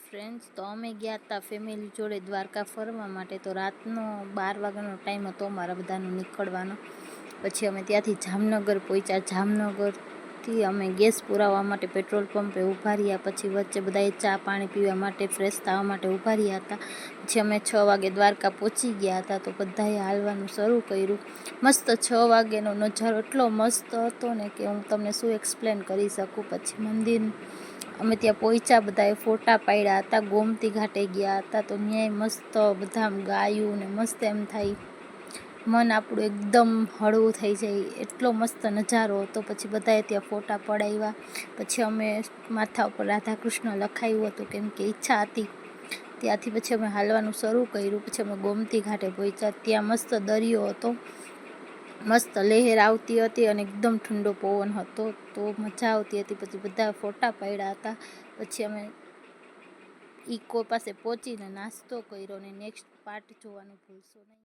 Friends, તો અમે ગયા હતા ફેમિલી જોડે દ્વારકા ફરવા માટે. તો રાતનો 12 વાગ્યાનો ટાઈમ હતો અમારા બધાનો નીકળવાનો. પછી અમે ત્યાંથી જામનગર પહોંચ્યા. જામનગરથી અમે ગેસ પુરાવવા માટે પેટ્રોલ પંપે ઊભા રહ્યા. પછી વચ્ચે બધાએ ચા પાણી પીવા માટે, ફ્રેશ થવા માટે ઊભા રહ્યા હતા. પછી અમે 6 વાગે દ્વારકા પહોંચી ગયા હતા. તો બધાએ હાલવાનું શરૂ કર્યું. મસ્ત 6 વાગ્યાનો નજારો એટલો મસ્ત હતો ને કે હું તમને શું એક્સપ્લેન કરી શકું. પછી મંદિર અમે ત્યાં પહોંચ્યા, બધાએ ફોટા પાડ્યા હતા. ગોમતી ઘાટે ગયા હતા. તો ન્યાય મસ્ત બધા ગાયું ને મસ્ત એમ થાય, મન આપણું એકદમ હળવું થઈ જાય, એટલો મસ્ત નજારો હતો. પછી બધાએ ત્યાં ફોટા પડાવ્યા. પછી અમે માથા ઉપર રાધા કૃષ્ણ લખાવ્યું હતું કેમ કે ઈચ્છા હતી. ત્યાંથી પછી અમે હાલવાનું શરૂ કર્યું. પછી અમે ગોમતી ઘાટે પહોંચ્યા. ત્યાં મસ્ત દરિયો હતો, મસ્ત લહેર આવતી હતી અને એકદમ ઠંડો પવન હતો. તો મજા આવતી હતી. પછી બધા ફોટા પાડ્યા હતા. પછી અમે ઇકો પાસે પહોંચીને નાસ્તો કર્યો. અને નેક્સ્ટ પાર્ટ જોવાનું ભૂલશો નહીં.